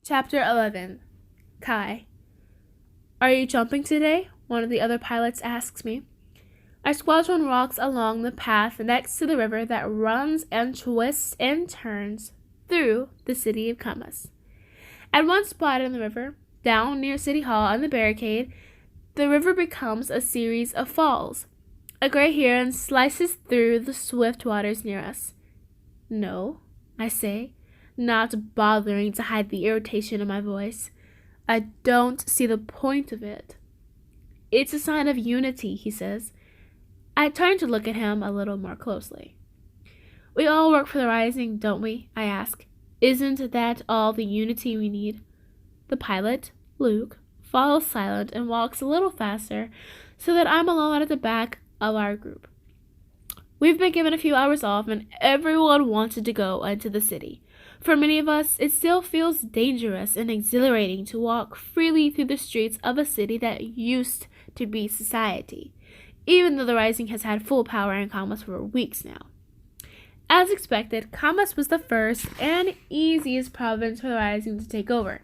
Chapter 11. Kai. Are you jumping today? One of the other pilots asks me. Our squadron walks along the path next to the river that runs and twists and turns through the city of Kamas. At one spot in the river, down near City Hall on the barricade, the river becomes a series of falls. A gray heron slices through the swift waters near us. No, I say, not bothering to hide the irritation in my voice. I don't see the point of it. It's a sign of unity, he says. I turn to look at him a little more closely. We all work for the Rising, don't we? I ask. Isn't that all the unity we need? The pilot, Luke, falls silent and walks a little faster so that I'm alone at the back of our group. We've been given a few hours off and everyone wanted to go into the city. For many of us, it still feels dangerous and exhilarating to walk freely through the streets of a city that used to be society, even though the Rising has had full power in Kamas for weeks now. As expected, Kamas was the first and easiest province for the Rising to take over.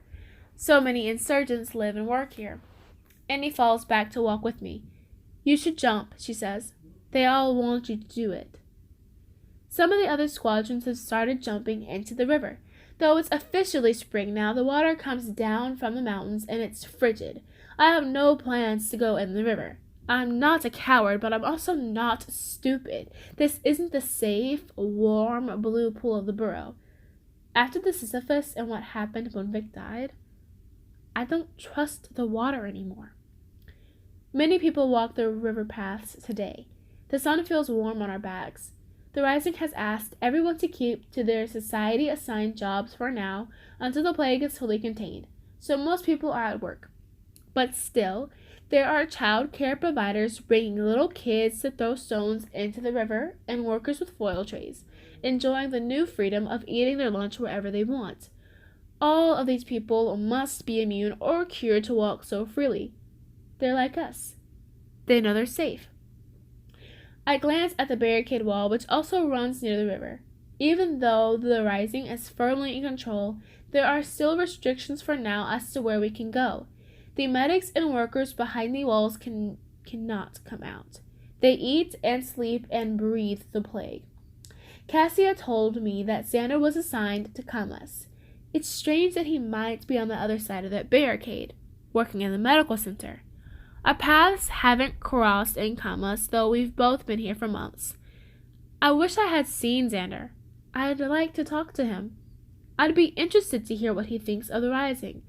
So many insurgents live and work here. Annie falls back to walk with me. You should jump, she says. They all want you to do it. Some of the other squadrons have started jumping into the river. Though it's officially spring now, the water comes down from the mountains and it's frigid. I have no plans to go in the river. I'm not a coward, but I'm also not stupid. This isn't the safe, warm, blue pool of the burrow. After the Sisyphus and what happened when Vic died, I don't trust the water anymore. Many people walk the river paths today. The sun feels warm on our backs. The Rising has asked everyone to keep to their society-assigned jobs for now until the plague is fully contained, so most people are at work. But still, there are child care providers bringing little kids to throw stones into the river and workers with foil trays, enjoying the new freedom of eating their lunch wherever they want. All of these people must be immune or cured to walk so freely. They're like us. They know they're safe. I glance at the barricade wall, which also runs near the river. Even though the Rising is firmly in control, there are still restrictions for now as to where we can go. The medics and workers behind the walls cannot come out. They eat and sleep and breathe the plague. Cassia told me that Xander was assigned to Kamas. It's strange that he might be on the other side of that barricade, working in the medical center. Our paths haven't crossed in Kamas, though we've both been here for months. I wish I had seen Xander. I'd like to talk to him. I'd be interested to hear what he thinks of the Rising,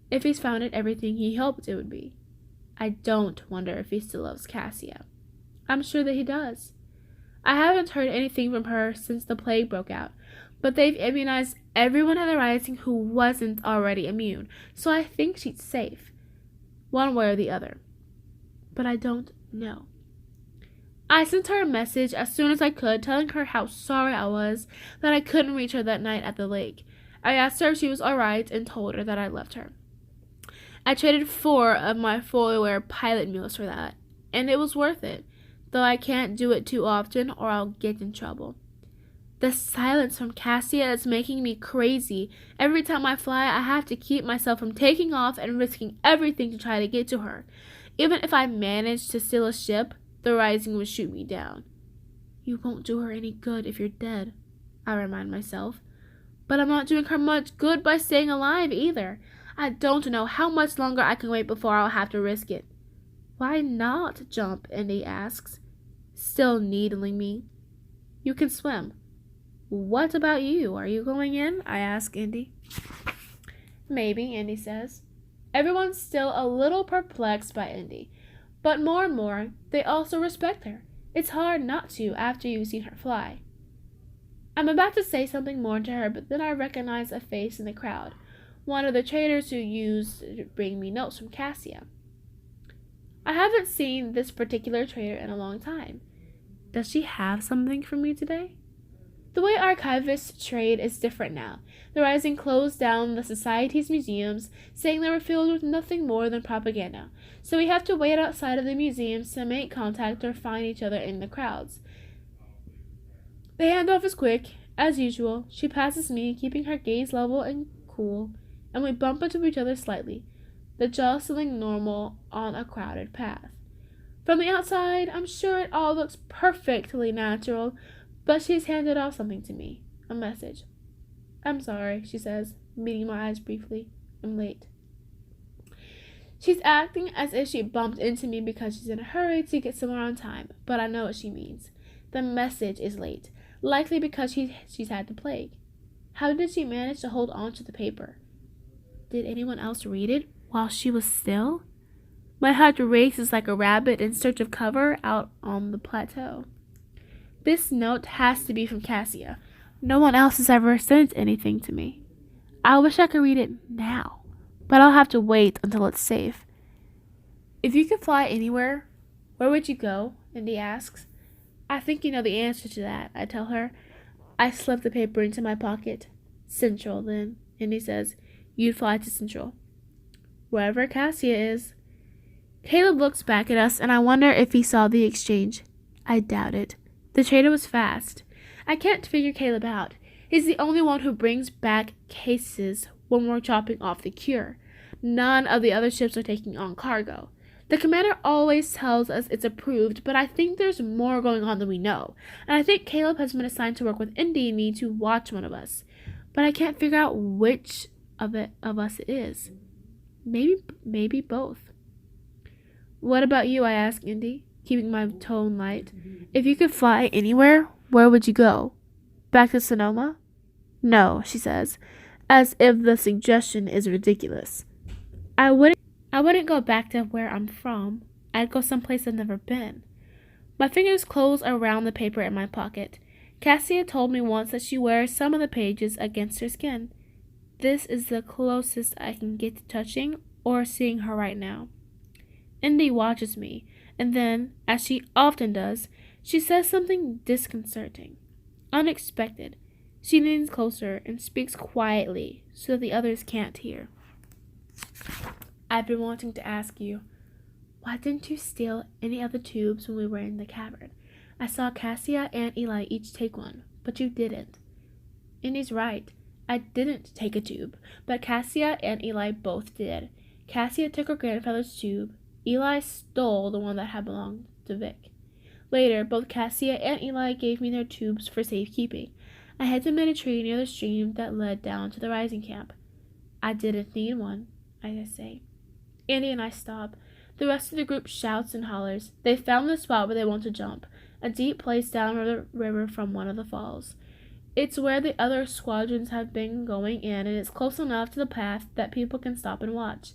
if he's found it everything he hoped it would be. I don't wonder if he still loves Cassia. I'm sure that he does. I haven't heard anything from her since the plague broke out, but they've immunized everyone at the Rising who wasn't already immune, so I think she's safe, one way or the other. But I don't know. I sent her a message as soon as I could, telling her how sorry I was that I couldn't reach her that night at the lake. I asked her if she was alright and told her that I loved her. I traded 4 of my foil-wear pilot meals for that, and it was worth it, though I can't do it too often or I'll get in trouble. The silence from Cassia is making me crazy. Every time I fly, I have to keep myself from taking off and risking everything to try to get to her. Even if I manage to steal a ship, the Rising would shoot me down. You won't do her any good if you're dead, I remind myself. But I'm not doing her much good by staying alive either. I don't know how much longer I can wait before I'll have to risk it. Why not jump? Indy asks, still needling me. You can swim. What about you? Are you going in? I ask Indy. Maybe, Indy says. Everyone's still a little perplexed by Indy, but more and more, they also respect her. It's hard not to after you've seen her fly. I'm about to say something more to her, but then I recognize a face in the crowd, one of the traders who used to bring me notes from Cassia. I haven't seen this particular trader in a long time. Does she have something for me today? The way archivists trade is different now. The Rising closed down the Society's museums, saying they were filled with nothing more than propaganda, so we have to wait outside of the museums to make contact or find each other in the crowds. The handoff is quick. As usual, she passes me, keeping her gaze level and cool, and we bump into each other slightly, the jostling normal on a crowded path. From the outside, I'm sure it all looks perfectly natural, but she's handed off something to me, a message. I'm sorry, she says, meeting my eyes briefly. I'm late. She's acting as if she bumped into me because she's in a hurry to get somewhere on time, but I know what she means. The message is late, likely because she's had the plague. How did she manage to hold on to the paper? Did anyone else read it while she was still? My heart races like a rabbit in search of cover out on the plateau. This note has to be from Cassia. No one else has ever sent anything to me. I wish I could read it now, but I'll have to wait until it's safe. If you could fly anywhere, where would you go? Indy asks. I think you know the answer to that, I tell her. I slip the paper into my pocket. Central, then, Indy says. You'd fly to Central. Wherever Cassia is. Caleb looks back at us, and I wonder if he saw the exchange. I doubt it. The trader was fast. I can't figure Caleb out. He's the only one who brings back cases when we're chopping off the cure. None of the other ships are taking on cargo. The commander always tells us it's approved, but I think there's more going on than we know. And I think Caleb has been assigned to work with Indy and me to watch one of us. But I can't figure out which of us it is. Maybe both. What about you? I ask Indy, keeping my tone light. If you could fly anywhere, where would you go? Back to Sonoma? No, she says, as if the suggestion is ridiculous. I wouldn't go back to where I'm from. I'd go someplace I've never been. My fingers close around the paper in my pocket. Cassia told me once that she wears some of the pages against her skin. This is the closest I can get to touching or seeing her right now. Indy watches me, and then, as she often does, she says something disconcerting. Unexpected. She leans closer and speaks quietly so that the others can't hear. I've been wanting to ask you, why didn't you steal any of the tubes when we were in the cavern? I saw Cassia and Eli each take one, but you didn't. Indy's right. I didn't take a tube, but Cassia and Eli both did. Cassia took her grandfather's tube. Eli stole the one that had belonged to Vic. Later, both Cassia and Eli gave me their tubes for safekeeping. I hid them in a tree near the stream that led down to the rising camp. I didn't need one, I say. Andy and I stop. The rest of the group shouts and hollers. They found the spot where they want to jump, a deep place down the river from one of the falls. It's where the other squadrons have been going in, and it's close enough to the path that people can stop and watch.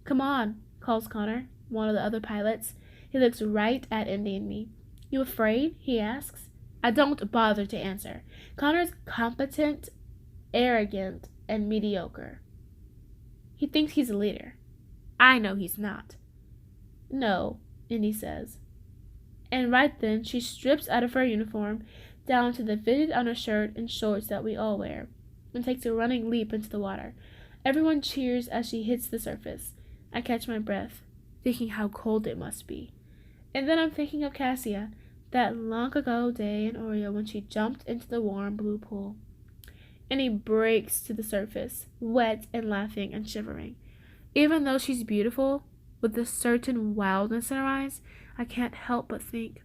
Come on, calls Connor, one of the other pilots. He looks right at Indy and me. You afraid? He asks. I don't bother to answer. Connor's competent, arrogant, and mediocre. He thinks he's a leader. I know he's not. No, Indy says. And right then she strips out of her uniform down to the fitted undershirt and shorts that we all wear, and takes a running leap into the water. Everyone cheers as she hits the surface. I catch my breath, thinking how cold it must be. And then I'm thinking of Cassia, that long ago day in Oreo when she jumped into the warm blue pool. And he breaks to the surface, wet and laughing and shivering. Even though she's beautiful, with a certain wildness in her eyes, I can't help but think,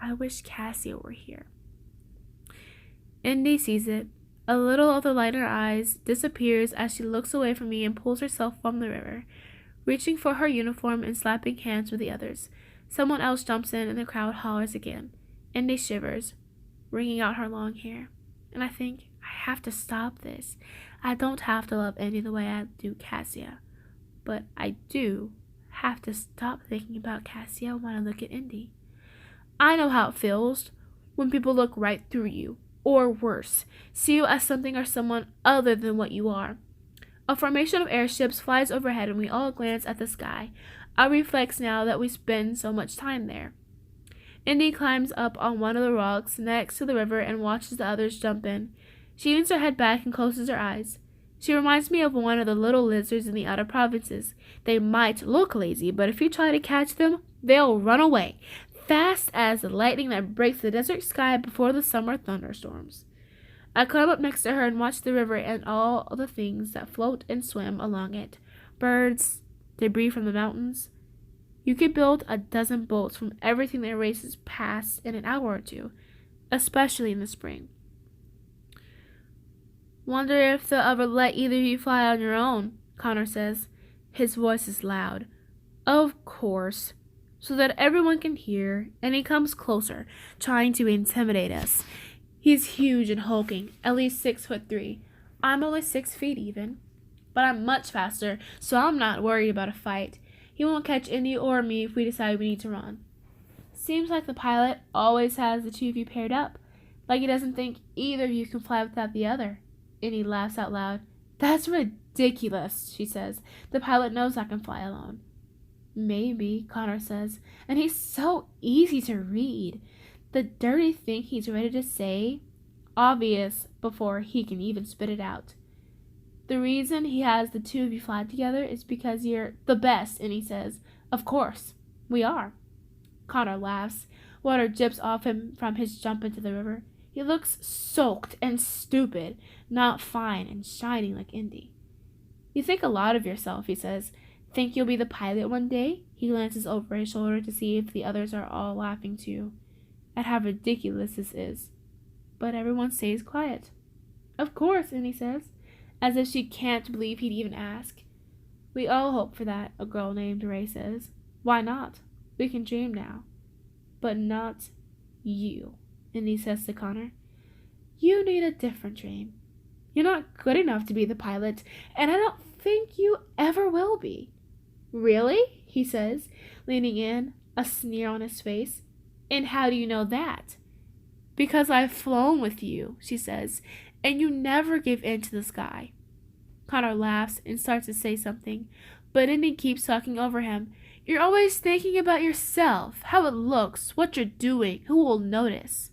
I wish Cassia were here. Indy sees it. A little of the light in her eyes disappears as she looks away from me and pulls herself from the river, reaching for her uniform and slapping hands with the others. Someone else jumps in and the crowd hollers again. Indy shivers, wringing out her long hair. And I think, I have to stop this. I don't have to love Indy the way I do Cassia. But I do have to stop thinking about Cassia when I look at Indy. I know how it feels when people look right through you, or worse, see you as something or someone other than what you are. A formation of airships flies overhead and we all glance at the sky, a reflex now that we spend so much time there. Indy climbs up on one of the rocks next to the river and watches the others jump in. She leans her head back and closes her eyes. She reminds me of one of the little lizards in the outer provinces. They might look lazy, but if you try to catch them, they'll run away, fast as the lightning that breaks the desert sky before the summer thunderstorms. I climb up next to her and watch the river and all the things that float and swim along it. Birds, debris from the mountains. You could build a dozen boats from everything that races past in an hour or two, especially in the spring. Wonder if they'll ever let either of you fly on your own, Connor says. His voice is loud. Of course, so that everyone can hear, and he comes closer, trying to intimidate us. He's huge and hulking, at least 6'3". I'm only 6 feet even, but I'm much faster, so I'm not worried about a fight. He won't catch Indy or me if we decide we need to run. Seems like the pilot always has the two of you paired up, like he doesn't think either of you can fly without the other. Indy laughs out loud. That's ridiculous, she says. The pilot knows I can fly alone. Maybe, Connor says, and he's so easy to read. The dirty thing he's ready to say, obvious before he can even spit it out. The reason he has the two of you fly together is because you're the best, and he says, of course, we are. Connor laughs. Water drips off him from his jump into the river. He looks soaked and stupid, not fine and shining like Indy. You think a lot of yourself, he says. Think you'll be the pilot one day? He glances over his shoulder to see if the others are all laughing too, at how ridiculous this is. But everyone stays quiet. Of course, Indy says, as if she can't believe he'd even ask. We all hope for that, a girl named Ray says. Why not? We can dream now. But not you, Indy says to Connor. You need a different dream. You're not good enough to be the pilot, and I don't think you ever will be. Really? He says, leaning in, a sneer on his face. And how do you know that? Because I've flown with you, she says, and you never give in to the sky. Connor laughs and starts to say something, but Indy keeps talking over him. You're always thinking about yourself, how it looks, what you're doing, who will notice.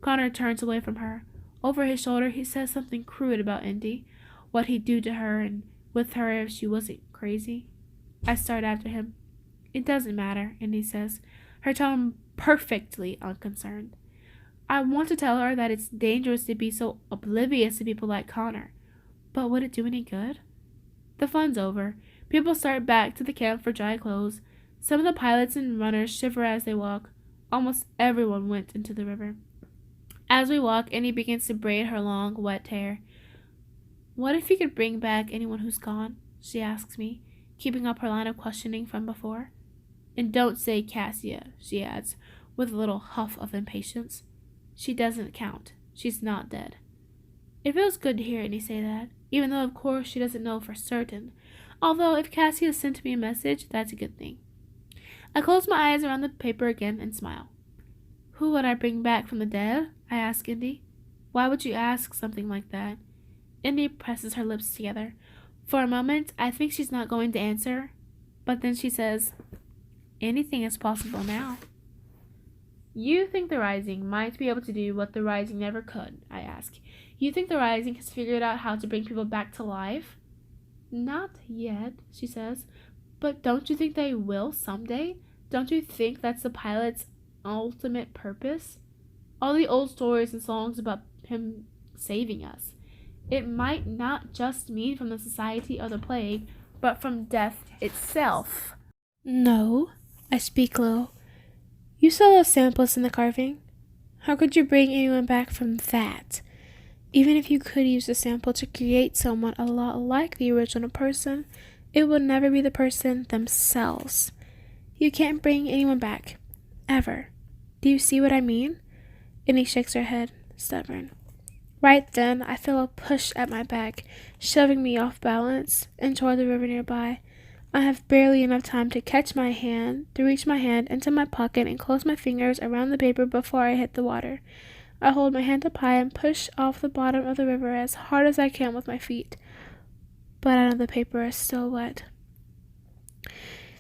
Connor turns away from her. Over his shoulder, he says something crude about Indy, what he'd do to her and with her if she wasn't crazy. I start after him. It doesn't matter, Indy says, her tone perfectly unconcerned. I want to tell her that it's dangerous to be so oblivious to people like Connor. But would it do any good? The fun's over. People start back to the camp for dry clothes. Some of the pilots and runners shiver as they walk. Almost everyone went into the river. As we walk, Indy begins to braid her long, wet hair. What if you could bring back anyone who's gone? She asks me, keeping up her line of questioning from before. And don't say Cassia, she adds, with a little huff of impatience. She doesn't count. She's not dead. It feels good to hear Indy say that, even though of course she doesn't know for certain. Although if Cassia sent me a message, that's a good thing. I close my eyes around the paper again and smile. Who would I bring back from the dead? I ask Indy. Why would you ask something like that? Indy presses her lips together. For a moment, I think she's not going to answer, but then she says, anything is possible now. You think the Rising might be able to do what the Rising never could, I ask. You think the Rising has figured out how to bring people back to life? Not yet, she says. But don't you think they will someday? Don't you think that's the pilot's ultimate purpose? All the old stories and songs about him saving us. It might not just mean from the society or the plague, but from death itself. No, I speak low. You saw those samples in the carving. How could you bring anyone back from that? Even if you could use the sample to create someone a lot like the original person, it will never be the person themselves. You can't bring anyone back. Ever. Do you see what I mean? And he shakes her head, stubborn. Right then, I feel a push at my back, shoving me off balance and toward the river nearby. I have barely enough time to reach my hand into my pocket and close my fingers around the paper before I hit the water. I hold my hand up high and push off the bottom of the river as hard as I can with my feet. But I know the paper is still wet.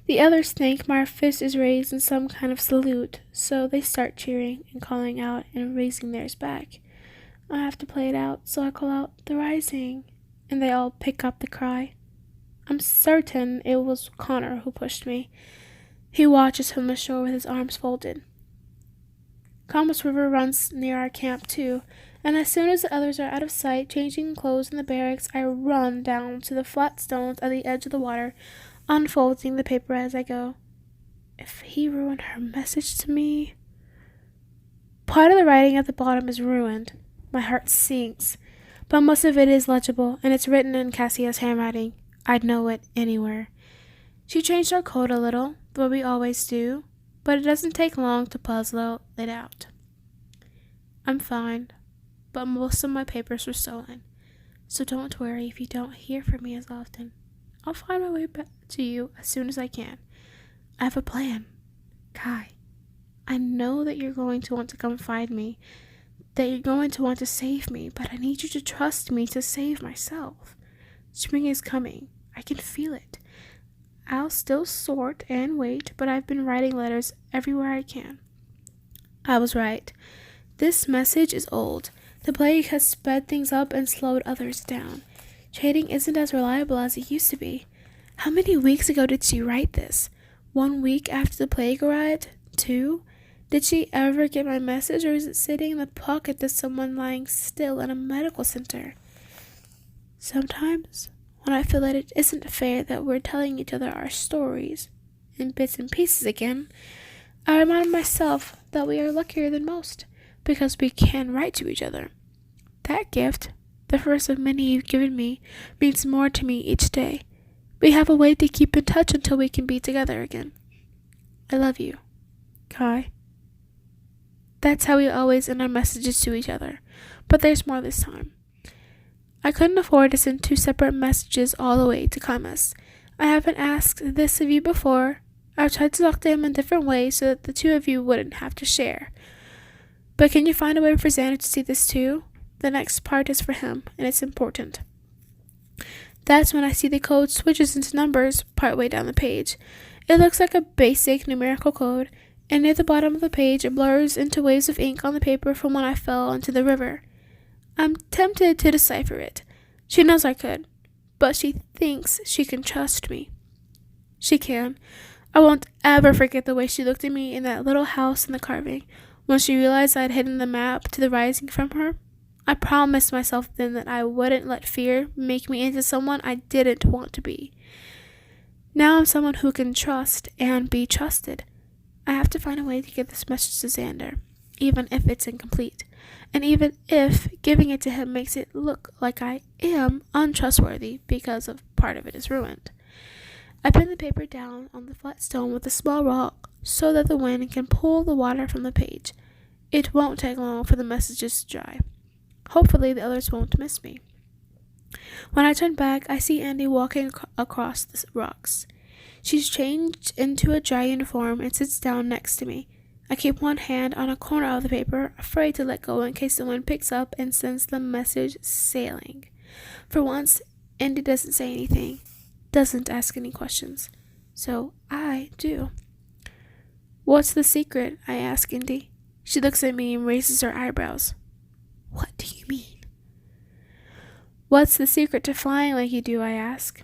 The others think my fist is raised in some kind of salute, so they start cheering and calling out and raising theirs back. I have to play it out, so I call out, "The Rising," and they all pick up the cry. I'm certain it was Connor who pushed me. He watches from the shore with his arms folded. Commerce River runs near our camp, too, and as soon as the others are out of sight, changing clothes in the barracks, I run down to the flat stones at the edge of the water, unfolding the paper as I go. If he ruined her message to me... Part of the writing at the bottom is ruined. My heart sinks, but most of it is legible, and it's written in Cassia's handwriting. I'd know it anywhere. She changed our code a little, but we always do, but it doesn't take long to puzzle it out. I'm fine, but most of my papers were stolen, so don't worry if you don't hear from me as often. I'll find my way back to you as soon as I can. I have a plan. Kai, I know that you're going to want to come find me, that you're going to want to save me, but I need you to trust me to save myself. Spring is coming. I can feel it. I'll still sort and wait, but I've been writing letters everywhere I can. I was right. This message is old. The plague has sped things up and slowed others down. Trading isn't as reliable as it used to be. How many weeks ago did she write this? 1 week after the plague arrived? 2? Did she ever get my message, or is it sitting in the pocket of someone lying still in a medical center? Sometimes, when I feel that it isn't fair that we're telling each other our stories in bits and pieces again, I remind myself that we are luckier than most, because we can write to each other. That gift, the first of many you've given me, means more to me each day. We have a way to keep in touch until we can be together again. I love you, Kai. That's how we always end our messages to each other, but there's more this time. I couldn't afford to send 2 separate messages all the way to Kamas. I haven't asked this of you before. I've tried to talk to him in different ways so that the 2 of you wouldn't have to share. But can you find a way for Xander to see this too? The next part is for him, and it's important. That's when I see the code switches into numbers partway down the page. It looks like a basic numerical code, and near the bottom of the page it blurs into waves of ink on the paper from when I fell into the river. I'm tempted to decipher it. She knows I could, but she thinks she can trust me. She can. I won't ever forget the way she looked at me in that little house in the carving, when she realized I had hidden the map to the rising from her. I promised myself then that I wouldn't let fear make me into someone I didn't want to be. Now I'm someone who can trust and be trusted. I have to find a way to get this message to Xander, even if it's incomplete, and even if giving it to him makes it look like I am untrustworthy because of part of it is ruined. I pin the paper down on the flat stone with a small rock so that the wind can pull the water from the page. It won't take long for the messages to dry. Hopefully the others won't miss me. When I turn back, I see Andy walking across the rocks. She's changed into a dry uniform and sits down next to me. I keep one hand on a corner of the paper, afraid to let go in case the wind picks up and sends the message sailing. For once, Andy doesn't say anything, doesn't ask any questions. So I do. What's the secret? I ask Indy. She looks at me and raises her eyebrows. What do you mean? What's the secret to flying like you do? I ask.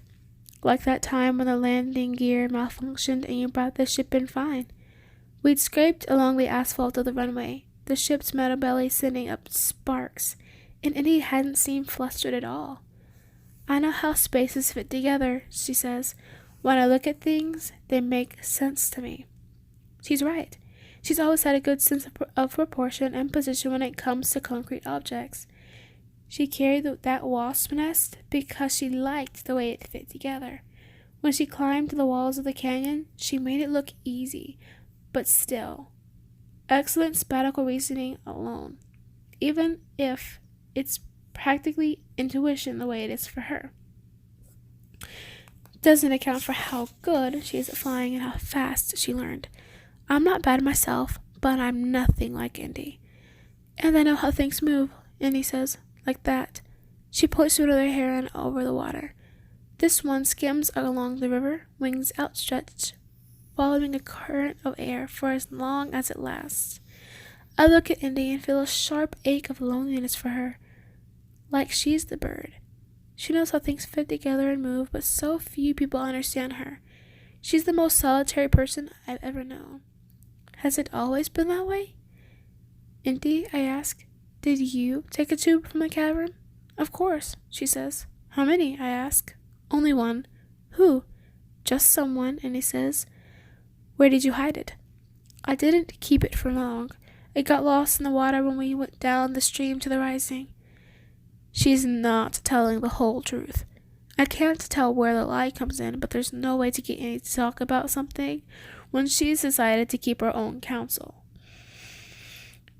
Like that time when the landing gear malfunctioned and you brought the ship in fine. We'd scraped along the asphalt of the runway, the ship's metal belly sending up sparks, and Indy hadn't seemed flustered at all. I know how spaces fit together, she says. When I look at things, they make sense to me. She's right. She's always had a good sense of proportion and position when it comes to concrete objects. She carried that wasp nest because she liked the way it fit together. When she climbed the walls of the canyon, she made it look easy, but still. Excellent spatial reasoning alone, even if it's practically intuition the way it is for her. Doesn't account for how good she is at flying and how fast she learned. I'm not bad myself, but I'm nothing like Indy. And I know how things move, Indy says, like that. She points with her hand over the water. This one skims along the river, wings outstretched, following a current of air for as long as it lasts. I look at Indy and feel a sharp ache of loneliness for her, like she's the bird. She knows how things fit together and move, but so few people understand her. She's the most solitary person I've ever known. Has it always been that way? Indy, I ask, Did you take a tube from the cavern? Of course, she says. How many? I ask. Only one. Who? Just someone, and he says. Where did you hide it? I didn't keep it for long. It got lost in the water when we went down the stream to the rising. She's not telling the whole truth. I can't tell where the lie comes in, but there's no way to get Annie to talk about something when she's decided to keep her own counsel.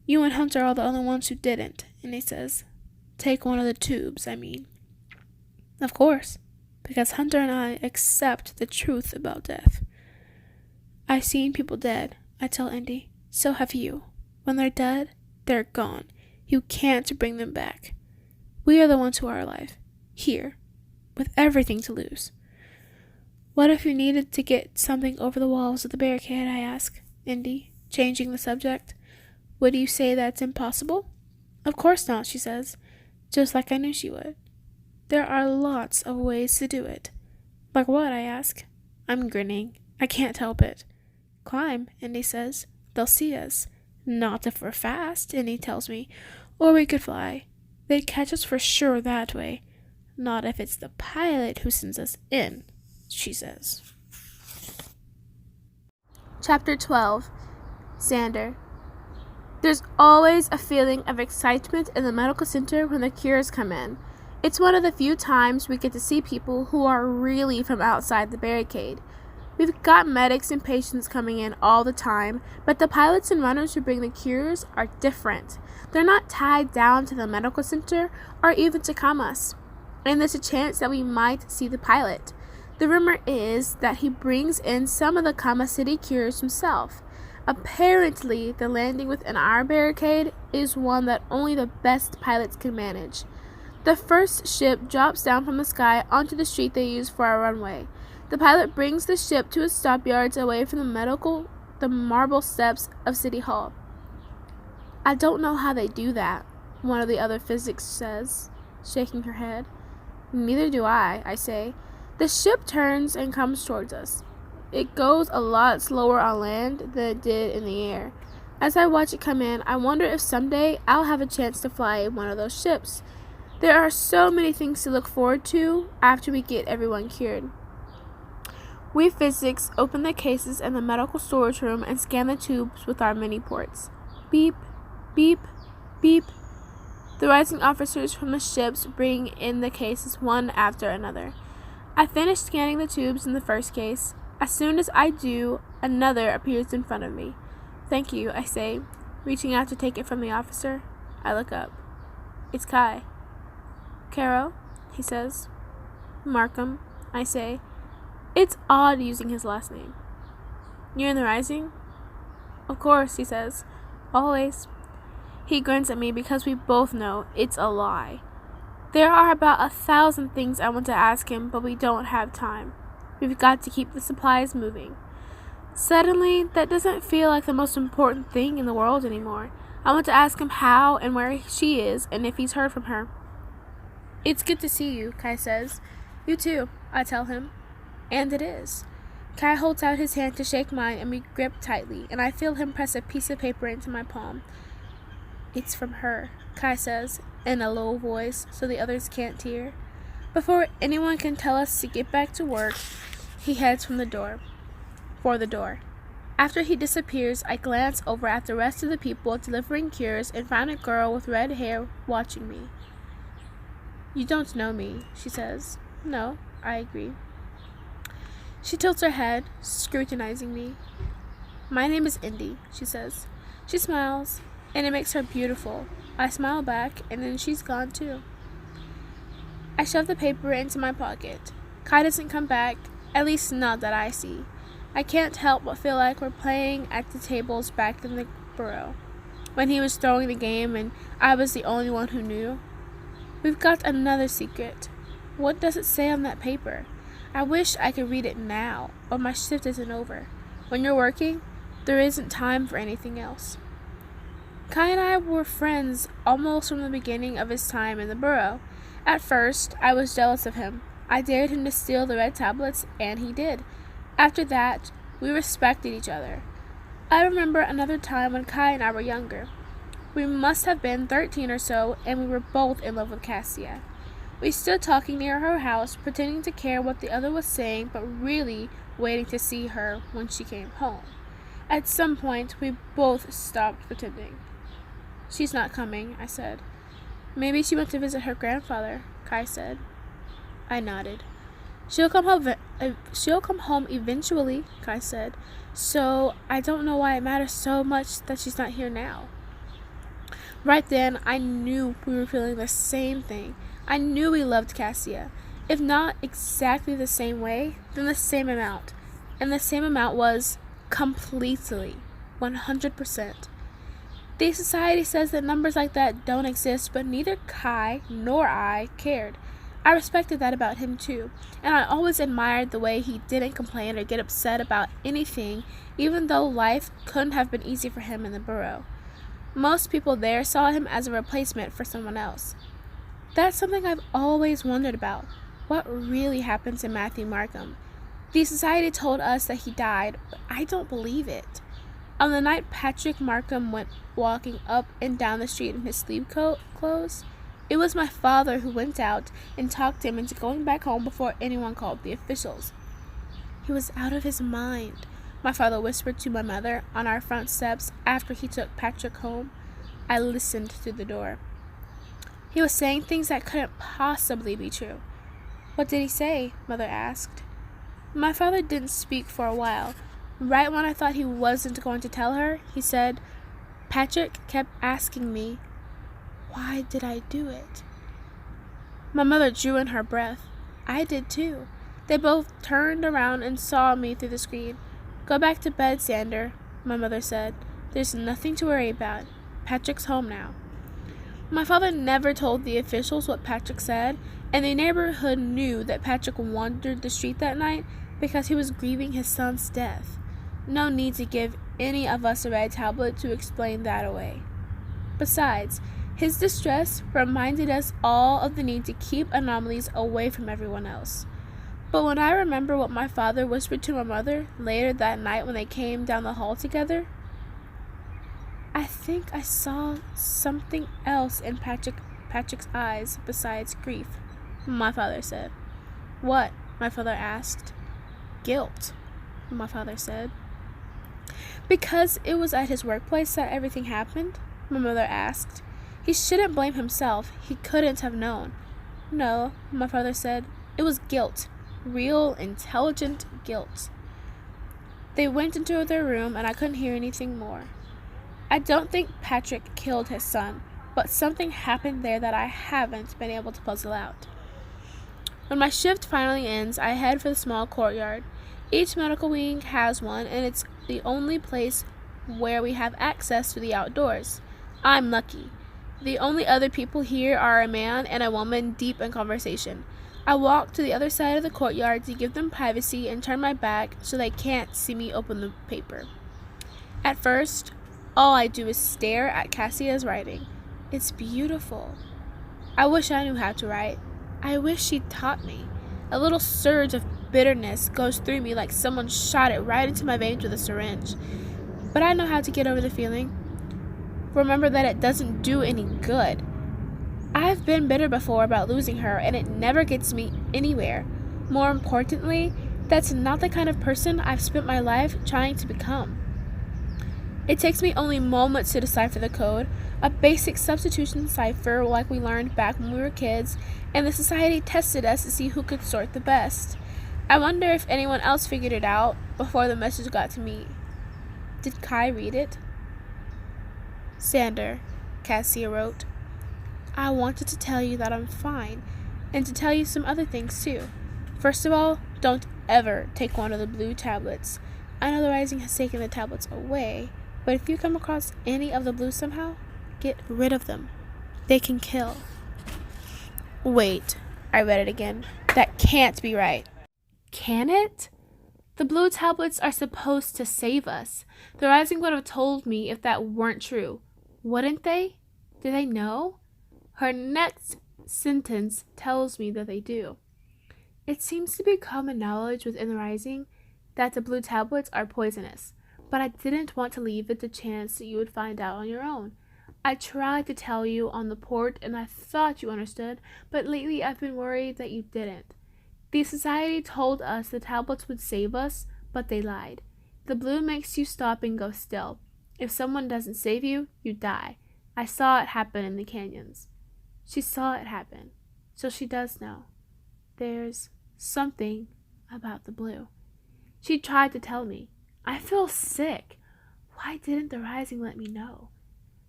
You and Hunter are the only ones who didn't, and he says. Take one of the tubes, I mean. Of course, because Hunter and I accept the truth about death. I've seen people dead, I tell Indy. So have you. When they're dead, they're gone. You can't bring them back. We are the ones who are alive. Here. With everything to lose. What if you needed to get something over the walls of the barricade, I ask Indy, changing the subject. Would you say that's impossible? Of course not, she says, just like I knew she would. There are lots of ways to do it. Like what, I ask. I'm grinning. I can't help it. Climb, Indy says. They'll see us. Not if we're fast, Indy tells me. Or we could fly. They'd catch us for sure that way. Not if it's the pilot who sends us in, she says. Chapter 12. Xander. There's always a feeling of excitement in the medical center when the cures come in. It's one of the few times we get to see people who are really from outside the barricade. We've got medics and patients coming in all the time, but the pilots and runners who bring the cures are different. They're not tied down to the medical center or even to Kamas. And there's a chance that we might see the pilot. The rumor is that he brings in some of the Kama City cures himself. Apparently, the landing within our barricade is one that only the best pilots can manage. The first ship drops down from the sky onto the street they use for our runway. The pilot brings the ship to its stop yards away from the marble steps of City Hall. I don't know how they do that, one of the other physics says, shaking her head. Neither do I say. The ship turns and comes towards us. It goes a lot slower on land than it did in the air. As I watch it come in, I wonder if someday I'll have a chance to fly one of those ships. There are so many things to look forward to after we get everyone cured. We physics open the cases in the medical storage room and scan the tubes with our mini ports. Beep, beep, beep. The rising officers from the ships bring in the cases one after another. I finish scanning the tubes in the first case. As soon as I do, another appears in front of me. Thank you, I say, reaching out to take it from the officer. I look up. It's Kai. Carol, he says. Markham, I say. It's odd using his last name. You're in the Rising? Of course, he says. Always. He grins at me because we both know it's a lie. There are about 1,000 things I want to ask him, but we don't have time. We've got to keep the supplies moving. Suddenly, that doesn't feel like the most important thing in the world anymore. I want to ask him how and where she is and if he's heard from her. It's good to see you, Kai says. You too, I tell him. And it is. Kai holds out his hand to shake mine and we grip tightly, and I feel him press a piece of paper into my palm. It's from her, Kai says, in a low voice so the others can't hear. Before anyone can tell us to get back to work, he heads for the door. After he disappears, I glance over at the rest of the people delivering cures and find a girl with red hair watching me. You don't know me, she says. No, I agree. She tilts her head, scrutinizing me. My name is Indy, she says. She smiles, and it makes her beautiful. I smile back, and then she's gone too. I shove the paper into my pocket. Kai doesn't come back, at least not that I see. I can't help but feel like we're playing at the tables back in the burrow, when he was throwing the game and I was the only one who knew. We've got another secret. What does it say on that paper? I wish I could read it now, but my shift isn't over. When you're working, there isn't time for anything else. Kai and I were friends almost from the beginning of his time in the burrow. At first, I was jealous of him. I dared him to steal the red tablets, and he did. After that, we respected each other. I remember another time when Kai and I were younger. We must have been 13 or so, and we were both in love with Cassia. We stood talking near her house, pretending to care what the other was saying, but really waiting to see her when she came home. At some point, we both stopped pretending. "She's not coming," I said. "Maybe she went to visit her grandfather," Kai said. I nodded. She'll come home eventually," Kai said. "So I don't know why it matters so much that she's not here now." Right then, I knew we were feeling the same thing. I knew we loved Cassia. If not exactly the same way, then the same amount. And the same amount was completely, 100%. The society says that numbers like that don't exist, but neither Kai nor I cared. I respected that about him too, and I always admired the way he didn't complain or get upset about anything, even though life couldn't have been easy for him in the borough. Most people there saw him as a replacement for someone else. That's something I've always wondered about. What really happened to Matthew Markham? The society told us that he died, but I don't believe it. On the night Patrick Markham went walking up and down the street in his sleeve clothes, it was my father who went out and talked him into going back home before anyone called the officials. "He was out of his mind," my father whispered to my mother on our front steps after he took Patrick home. I listened through the door. "He was saying things that couldn't possibly be true." "What did he say?" Mother asked. My father didn't speak for a while. Right when I thought he wasn't going to tell her, he said, "Patrick kept asking me, why did I do it?" My mother drew in her breath. I did too. They both turned around and saw me through the screen. "Go back to bed, Sander," my mother said. "There's nothing to worry about. Patrick's home now." My father never told the officials what Patrick said, and the neighborhood knew that Patrick wandered the street that night because he was grieving his son's death. No need to give any of us a red tablet to explain that away. Besides, his distress reminded us all of the need to keep anomalies away from everyone else. But when I remember what my father whispered to my mother later that night when they came down the hall together, I think I saw something else in Patrick's eyes besides grief, my father said. "What?" my father asked. "Guilt," my father said. "Because it was at his workplace that everything happened?" my mother asked. "He shouldn't blame himself. He couldn't have known." "No," my father said. "It was guilt. Real, intelligent guilt." They went into their room and I couldn't hear anything more. I don't think Patrick killed his son, but something happened there that I haven't been able to puzzle out. When my shift finally ends, I head for the small courtyard. Each medical wing has one, and it's the only place where we have access to the outdoors. I'm lucky. The only other people here are a man and a woman deep in conversation. I walk to the other side of the courtyard to give them privacy and turn my back so they can't see me open the paper. At first, all I do is stare at Cassia's writing. It's beautiful. I wish I knew how to write. I wish she'd taught me. A little surge of bitterness goes through me like someone shot it right into my veins with a syringe. But I know how to get over the feeling. Remember that it doesn't do any good. I've been bitter before about losing her, and it never gets me anywhere. More importantly, that's not the kind of person I've spent my life trying to become. It takes me only moments to decipher the code, a basic substitution cipher like we learned back when we were kids, and the society tested us to see who could sort the best. I wonder if anyone else figured it out before the message got to me. Did Kai read it? "Sander," Cassia wrote, "I wanted to tell you that I'm fine, and to tell you some other things too. First of all, don't ever take one of the blue tablets. I know the Rising has taken the tablets away, but if you come across any of the blue somehow, get rid of them. They can kill." Wait, I read it again. That can't be right. Can it? The blue tablets are supposed to save us. The Rising would have told me if that weren't true. Wouldn't they? Do they know? Her next sentence tells me that they do. It seems to be common knowledge within the Rising that the blue tablets are poisonous, but I didn't want to leave it to chance that you would find out on your own. I tried to tell you on the port and I thought you understood, but lately I've been worried that you didn't. The society told us the tablets would save us, but they lied. The blue makes you stop and go still. If someone doesn't save you, you die. I saw it happen in the canyons. She saw it happen, so she does know. There's something about the blue. She tried to tell me. I feel sick. Why didn't the rising let me know?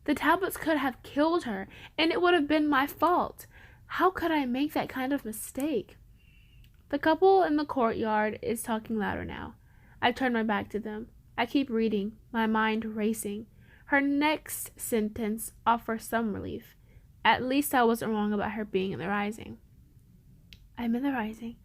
The tablets could have killed her, and it would have been my fault. How could I make that kind of mistake? The couple in the courtyard is talking louder now. I turn my back to them. I keep reading, my mind racing. Her next sentence offers some relief. At least I wasn't wrong about her being in the rising. I'm in the rising.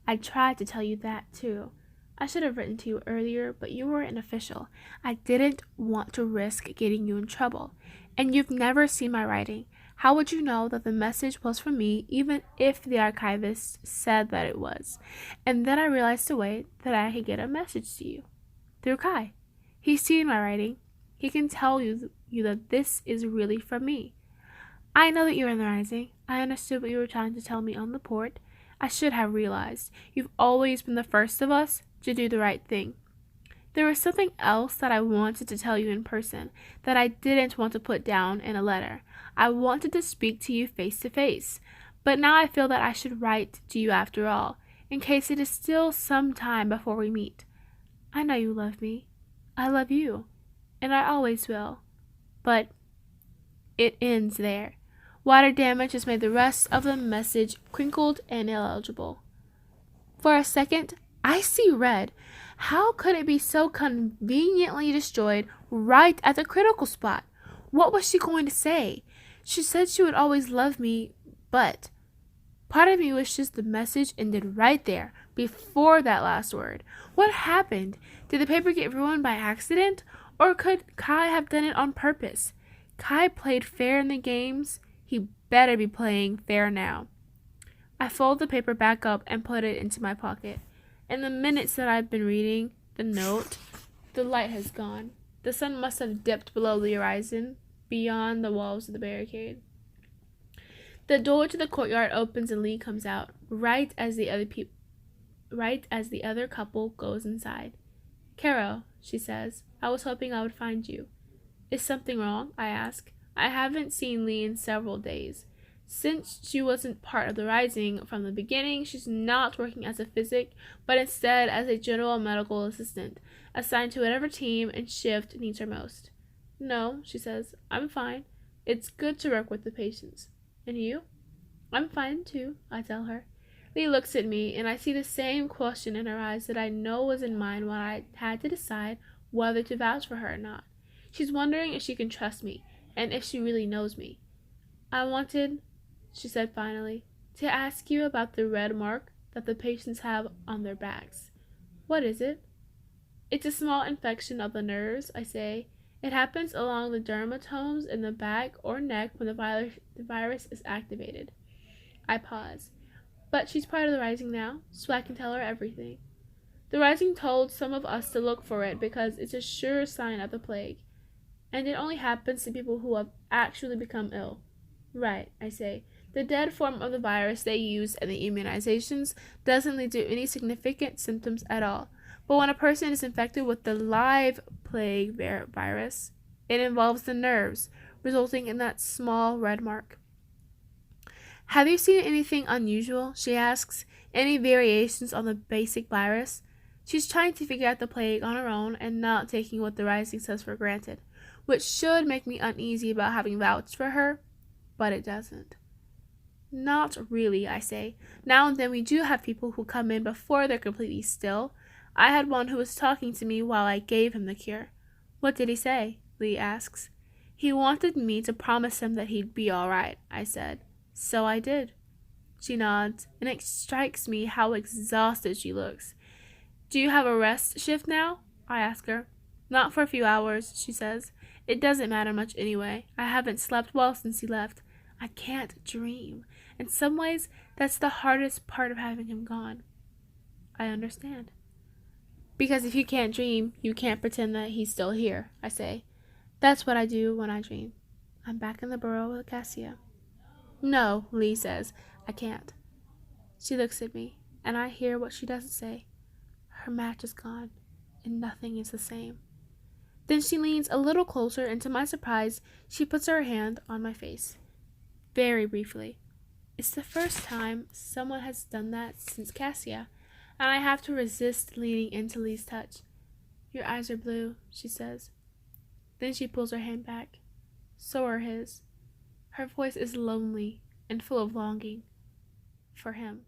I tried to tell you that, too. I should have written to you earlier, but you were an official. I didn't want to risk getting you in trouble. And you've never seen my writing. How would you know that the message was from me, even if the archivist said that it was? And then I realized a way that I could get a message to you. Through Kai. He's seen my writing. He can tell you that this is really from me. I know that you're in the rising. I understood what you were trying to tell me on the port. I should have realized. You've always been the first of us to do the right thing. There was something else that I wanted to tell you in person that I didn't want to put down in a letter. I wanted to speak to you face to face, but now I feel that I should write to you after all, in case it is still some time before we meet. I know you love me. I love you, and I always will. But it ends there. Water damage has made the rest of the message crinkled and illegible. For a second, I see red. How could it be so conveniently destroyed right at the critical spot? What was she going to say? She said she would always love me, but part of me wishes the message ended right there, before that last word. What happened? Did the paper get ruined by accident? Or could Kai have done it on purpose? Kai played fair in the games. He better be playing fair now. I fold the paper back up and put it into my pocket. In the minutes that I've been reading the note, the light has gone. The sun must have dipped below the horizon, beyond the walls of the barricade. The door to the courtyard opens and Lee comes out, right as the other couple goes inside. Carol, she says, I was hoping I would find you. Is something wrong? I ask. I haven't seen Lee in several days. Since she wasn't part of the rising from the beginning, she's not working as a physic, but instead as a general medical assistant, assigned to whatever team and shift needs her most. No, she says, I'm fine. It's good to work with the patients. And you? I'm fine too, I tell her. Lee looks at me, and I see the same question in her eyes that I know was in mine when I had to decide whether to vouch for her or not. She's wondering if she can trust me, and if she really knows me. I wanted, she said finally, to ask you about the red mark that the patients have on their backs. What is it? It's a small infection of the nerves, I say. It happens along the dermatomes in the back or neck when the virus is activated. I pause. But she's part of the rising now, so I can tell her everything. The rising told some of us to look for it because it's a sure sign of the plague. And it only happens to people who have actually become ill. Right, I say. The dead form of the virus they use in the immunizations doesn't lead to any significant symptoms at all. But when a person is infected with the live plague virus, it involves the nerves, resulting in that small red mark. Have you seen anything unusual? She asks. Any variations on the basic virus? She's trying to figure out the plague on her own and not taking what the rising says for granted, which should make me uneasy about having vouched for her, but it doesn't. Not really, I say. Now and then we do have people who come in before they're completely still. I had one who was talking to me while I gave him the cure. What did he say? Lee asks. He wanted me to promise him that he'd be all right, I said. So I did. She nods, and it strikes me how exhausted she looks. Do you have a rest shift now? I ask her. Not for a few hours, she says. It doesn't matter much anyway. I haven't slept well since he left. I can't dream. In some ways, that's the hardest part of having him gone. I understand. Because if you can't dream, you can't pretend that he's still here, I say. That's what I do when I dream. I'm back in the burrow with Cassia. No, Lee says. I can't. She looks at me, and I hear what she doesn't say. Her match is gone, and nothing is the same. Then she leans a little closer, and to my surprise, she puts her hand on my face. Very briefly. It's the first time someone has done that since Cassia, and I have to resist leaning into Lee's touch. Your eyes are blue, she says. Then she pulls her hand back. So are his. Her voice is lonely and full of longing for him.